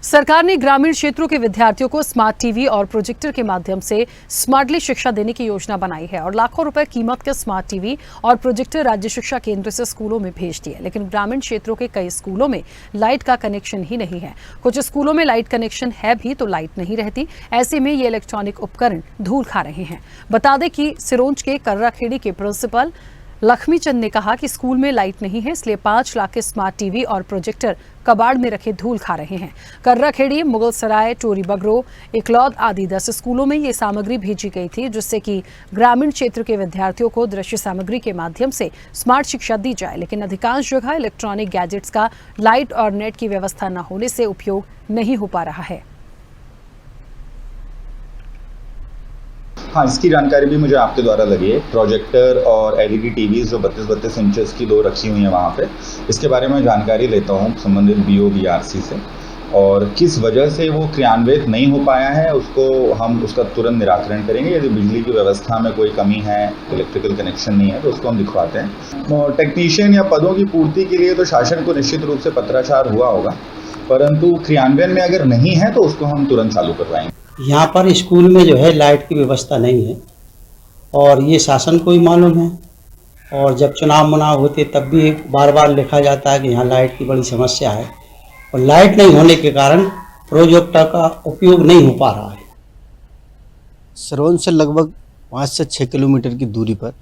सरकार ने ग्रामीण क्षेत्रों के विद्यार्थियों को स्मार्ट टीवी और प्रोजेक्टर के माध्यम से स्मार्टली शिक्षा देने की योजना बनाई है और लाखों रुपए कीमत के स्मार्ट टीवी और प्रोजेक्टर राज्य शिक्षा केंद्र से स्कूलों में भेज दिए। लेकिन ग्रामीण क्षेत्रों के कई स्कूलों में लाइट का कनेक्शन ही नहीं है। कुछ स्कूलों में लाइट कनेक्शन है भी तो लाइट नहीं रहती। ऐसे में ये इलेक्ट्रॉनिक उपकरण धूल खा रहे हैं। बता दें कि सिरोंज के कर्राखेड़ी के प्रिंसिपल लक्ष्मी चंद ने कहा कि स्कूल में लाइट नहीं है, इसलिए 5 लाख के स्मार्ट टीवी और प्रोजेक्टर कबाड़ में रखे धूल खा रहे हैं। कर्राखेड़ी, मुगलसराय, टोरी बगरो, इकलौद आदि 10 स्कूलों में ये सामग्री भेजी गई थी, जिससे कि ग्रामीण क्षेत्र के विद्यार्थियों को दृश्य सामग्री के माध्यम से स्मार्ट शिक्षा दी जाए। लेकिन अधिकांश जगह इलेक्ट्रॉनिक गैजेट्स का लाइट और नेट की व्यवस्था न होने से उपयोग नहीं हो पा रहा है। हाँ, इसकी जानकारी भी मुझे आपके द्वारा लगी है। प्रोजेक्टर और एलईडी टीवीज जो 32-32 इंचेस की 2 रखी हुई हैं वहाँ पे, इसके बारे में जानकारी लेता हूँ संबंधित बीओबीआरसी से, और किस वजह से वो क्रियान्वित नहीं हो पाया है उसका तुरंत निराकरण करेंगे। यदि बिजली की व्यवस्था में कोई कमी है, इलेक्ट्रिकल कनेक्शन नहीं है, तो उसको हम दिखवाते हैं। टेक्नीशियन या पदों की पूर्ति के लिए तो शासन को निश्चित रूप से पत्राचार हुआ होगा, परंतु क्रियान्वयन में अगर नहीं है तो उसको हम तुरंत चालू करवाएंगे। यहाँ पर स्कूल में जो है लाइट की व्यवस्था नहीं है और ये शासन को ही मालूम है, और जब चुनाव मुनाव होते तब भी बार बार लिखा जाता है कि यहाँ लाइट की बड़ी समस्या है, और लाइट नहीं होने के कारण प्रोजेक्टर का उपयोग नहीं हो पा रहा है। सिरोंज से लगभग 5 से 6 किलोमीटर की दूरी पर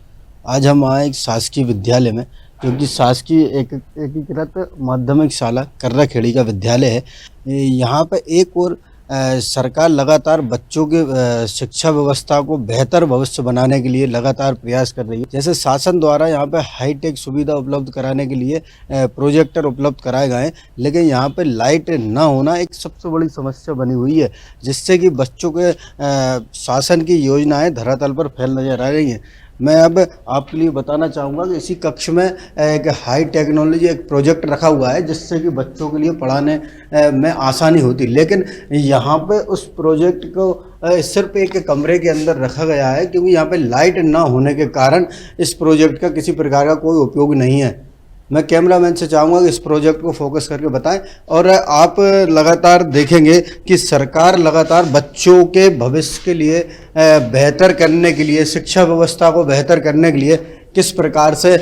आज हम आए एक शासकीय विद्यालय में, जो कि शासकीय एकीकृत माध्यमिक शाला कर्राखेड़ी का विद्यालय है। यहाँ पर एक और सरकार लगातार बच्चों के शिक्षा व्यवस्था को बेहतर भविष्य बनाने के लिए लगातार प्रयास कर रही है। जैसे शासन द्वारा यहाँ पे हाईटेक सुविधा उपलब्ध कराने के लिए प्रोजेक्टर उपलब्ध कराए गए हैं, लेकिन यहाँ पे लाइट ना होना एक सबसे बड़ी समस्या बनी हुई है, जिससे कि बच्चों के शासन की योजनाएं धरातल पर फैल नजर आ रही हैं। मैं अब आपके लिए बताना चाहूँगा कि इसी कक्ष में एक हाई टेक्नोलॉजी एक प्रोजेक्ट रखा हुआ है, जिससे कि बच्चों के लिए पढ़ाने में आसानी होती। लेकिन यहाँ पे उस प्रोजेक्ट को सिर्फ एक कमरे के अंदर रखा गया है, क्योंकि यहाँ पे लाइट ना होने के कारण इस प्रोजेक्ट का किसी प्रकार का कोई उपयोग नहीं है। मैं कैमरामैन से चाहूँगा कि इस प्रोजेक्ट को फोकस करके बताएं, और आप लगातार देखेंगे कि सरकार लगातार बच्चों के भविष्य के लिए बेहतर करने के लिए, शिक्षा व्यवस्था को बेहतर करने के लिए किस प्रकार से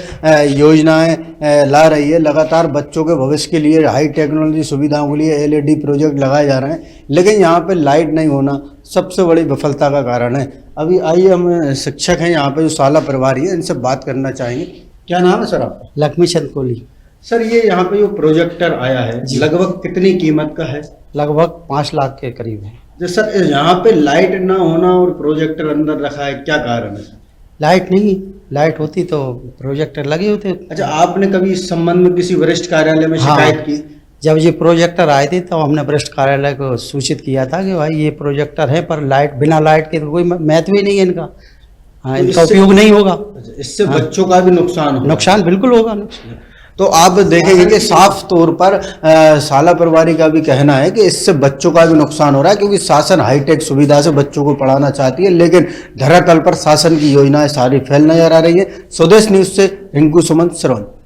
योजनाएं ला रही है। लगातार बच्चों के भविष्य के लिए हाई टेक्नोलॉजी सुविधाओं के लिए एलईडी प्रोजेक्ट लगाए जा रहे हैं, लेकिन यहाँ पे लाइट नहीं होना सबसे बड़ी विफलता का कारण है। अभी आइए, हम शिक्षक हैं यहाँ पे जो शाला प्रभारी है, इनसे बात करना चाहेंगे। क्या नाम है सर आपका? लक्ष्मी चंद कोहली। सर, ये यहाँ पे जो प्रोजेक्टर आया है लगभग कितनी कीमत का है? लगभग 5 लाख के करीब है। जो सर यहाँ पे लाइट ना होना और प्रोजेक्टर अंदर रखा है, क्या कारण है? लाइट नहीं, लाइट होती तो प्रोजेक्टर लगे होते। अच्छा, आपने कभी इस संबंध में किसी वरिष्ठ कार्यालय में शिकायत की? जब ये प्रोजेक्टर आए थे तो हमने वरिष्ठ कार्यालय को सूचित किया था कि भाई ये प्रोजेक्टर है, पर लाइट, बिना लाइट के तो कोई महत्व ही नहीं है इनका। हाँ, इनका उपयोग नहीं होगा। इससे बच्चों का भी नुकसान बिल्कुल होगा। तो आप देखेंगे कि साफ तौर पर शाला प्रभारी का भी कहना है कि इससे बच्चों का भी नुकसान हो रहा है, क्योंकि शासन हाईटेक सुविधा से बच्चों को पढ़ाना चाहती है, लेकिन धरातल पर शासन की योजनाएं सारी फेल नजर आ रही है। स्वदेश न्यूज से रिंकू सुमन, सिरोंज।